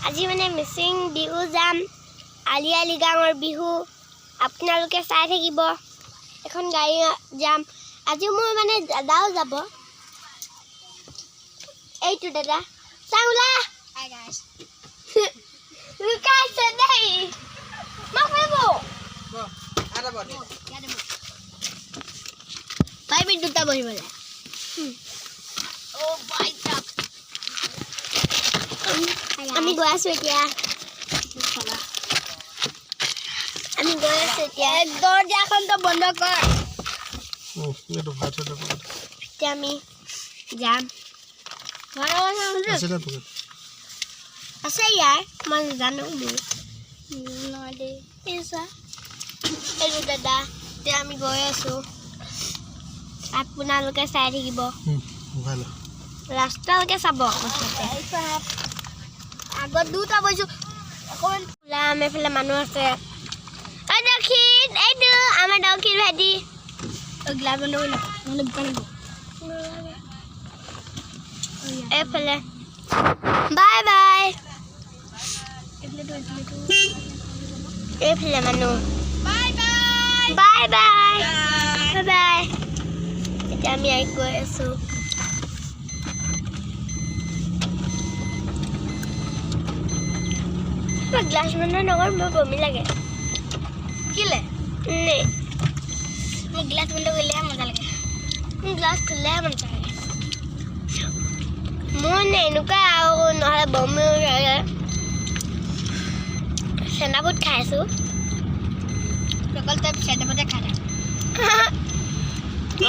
আজি মানে মিচিং বিহু যাম আলি আলি গাঁৱৰ বিহু আপোনালোকে চাই থাকিব এখন গাড়ী যাম আজি মোৰ মানে দাদাও যাব এইটো দাদা চাউলা হাই গাইস লুকাইছে দেই মোক বলবো আরে বল ভাই বি দুটা বহিবলে ও ভাই চাপ আমি গৈ আছো এতিয়া আমি গৈ আছো এতিয়া দরজাখনটো বন্ধ কৰ এটা ভাষা দাও এতিয়া আমি যাম আছে ইয়াৰ মই জানো নদী এইটো দাদা এতিয়া আমি গৈ আছো আপোনালোকে চাই থাকিব ৰাস্তালৈকে চাব আগত দুটা বৈছো অকণমান ওলাম এফালে মানুহ আছে দক্ষিণ এইটো আমাৰ দক্ষিণ ভাইটি গ্লাছ বন্ধ কৰি নহ'লে বোকা লাগিব এইফালে বাই বাই এইফালে মানুহ bye bye bye bye bye bye এতিয়া আমি আহি গৈ আছোঁ গ্লাছ বন্ধ নকৰ মোৰ বমি লাগে কিলে নে মোৰ গ্লাছ বন্ধ কৰিলেহে মজা লাগে মোৰ গ্লাছ খুলিলেহে মজা লাগে মোৰ নে এনেকুৱা আৰু নহ'লে বমি লাগে চেনাবুট খাইছোঁ অকল তই চেনাবুটে খাই থাক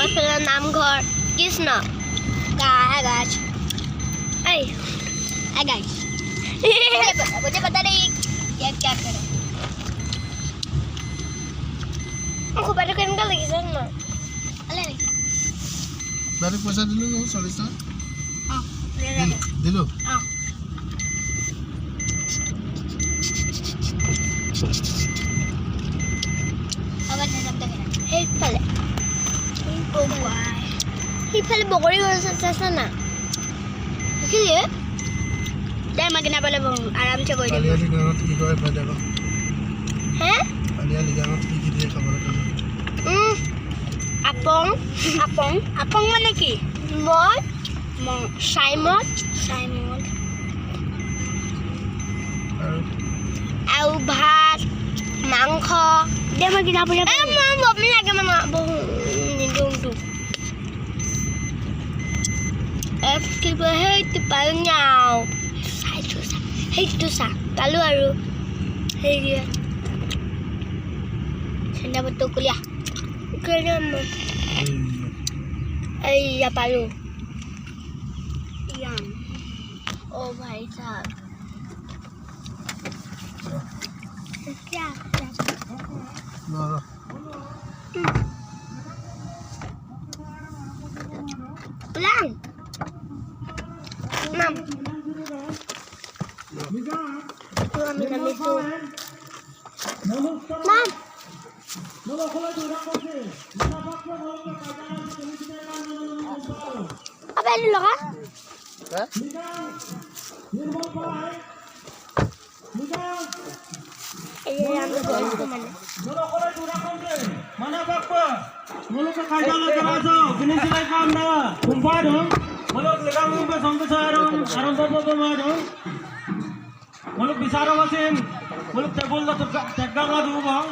এইফালে নামঘৰ কৃষ্ণ গাছ এই गाइस मुझे पता नहीं ये क्या करे को बारे केनका লাগিছে না আলে রে বারে পয়সা দিলো 40 টাকা हां দিলো हां আবার যাব দেখে এই ফলে ও ভাই এই ফলে বগৰি গৈছে না কি दे मगना बोले आराम से कोई आलिया गांव की कोई फायदा को हैं आलिया गांव की दिए खबर कर আপং আপং আপং মানে কি সাইমত সাইমত আৰু ভাত মাংস দে মগনা बोले মই বমি লাগে মানে বহু নিদুটো এক কি বহে তি পালኛও সেইটো চা পালো আৰু হেৰি চেন্দা বটো কুলিয়া কেনেম এইয়া পালো ইয়াম ও ভাই সাহেব क्या ना pulang mam Mam. Apa ini loh kak? Ini yang mana? Mana bakpa? Mulut ke kajal kerasa, kini silai kamna, kumpah dong. Mulut lekang kumpe sampai sekarang, sekarang bapak dong. Mulut bicara mesin, mulut tebul lah tegak lah dulu bang.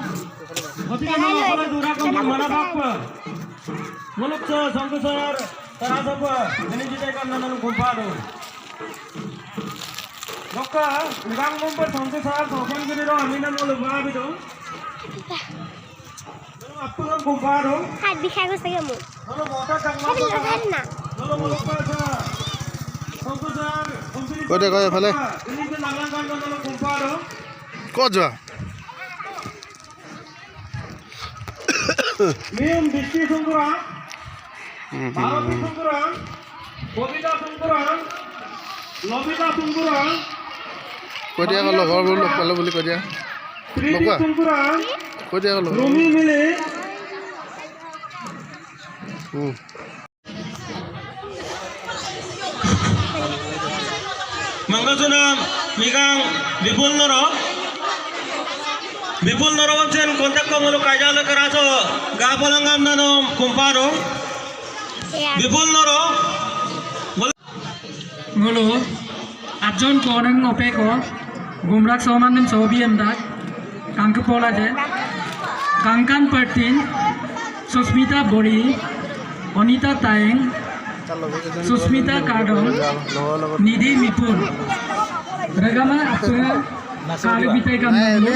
Tapi kan kalau dura kamu mana bakpa? Mulut sampai sekarang, terasa apa? Kini silai kamna nang kumpah dong. Dokka, lekang kumpe sampai sekarang, sopan kiri dong, aminan mulut babi dong. Apa yang kumpah dong? Hadi saya gue segemu. Kalau motor tak mau. Hadi lo na. Kalau mulut apa? Sampai sekarang, কত কয় এফালে ini ke nalang kan kalau kumpah dong. কত যোৱা Mium Bisti Sungkurang, Bharati Sungkurang, Bobita Sungkurang, Lobita Sungkurang, কৈ দিয়া আকৌ লগৰবোৰ লগ পালোঁ বুলি কৈ দিয়া Priti Sungkurang, কৈ দিয়া আকৌ লগৰ Rumi Mile, Mangasuna Migang Bipul Noro kontak kamulu kajala karaso gapalangan nanong kumparo Bipul Noro Ngolo Abjon koreng opeko gumrak somanim sobi endak kangke pola je Kangkan Pertin Susmita Bori Onita Taeng Susmita Kadong Nidhi Mipun Ragama Apura Kali Bitai Kamulu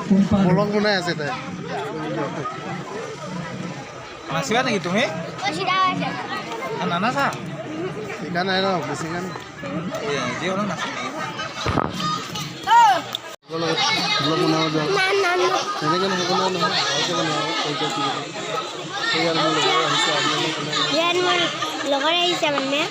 Kumpar Bolong pun আছে তাই Masih ada gitu nih? Anak-anak sah? ikan aja loh besi kan Iya, dia orang nasi. belum pun ada ini kan hukuman oke kan oke iya mau Yan mo logar ay saman me.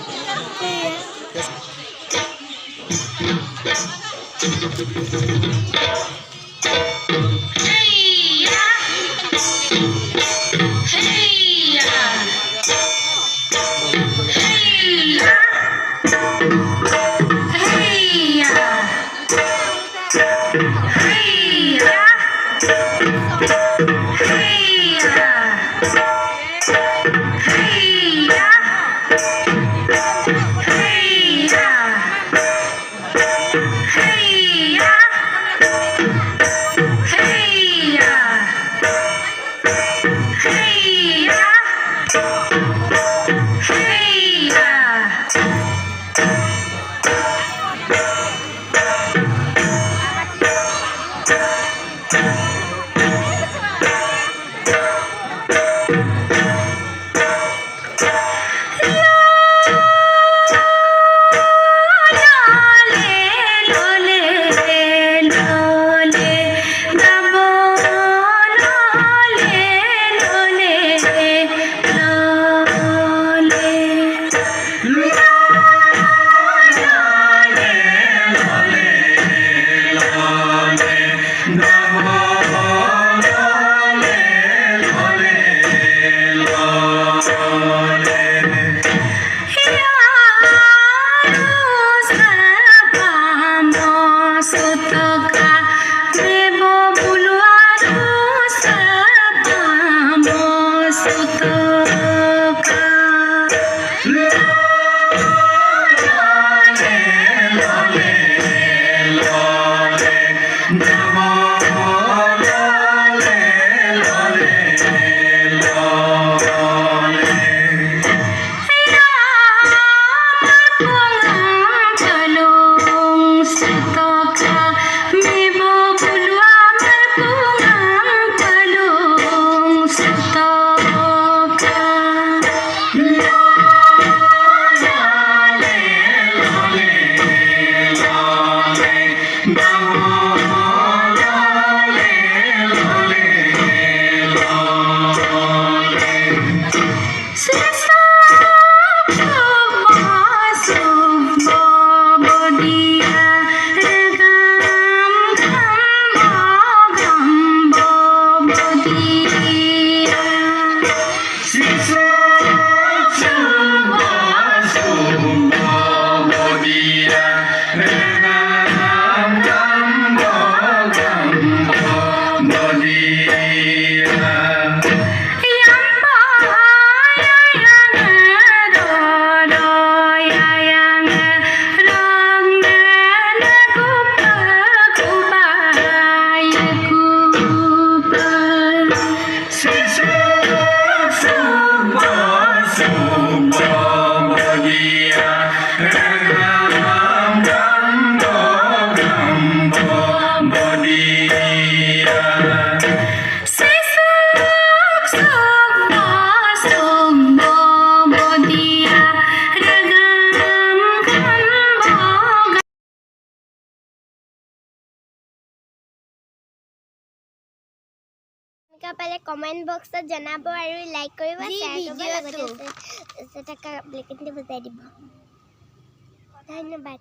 पहले comment box जनाब और like करिबा share करबा लगते से तक black and बताइ दिबो धन्यवाद।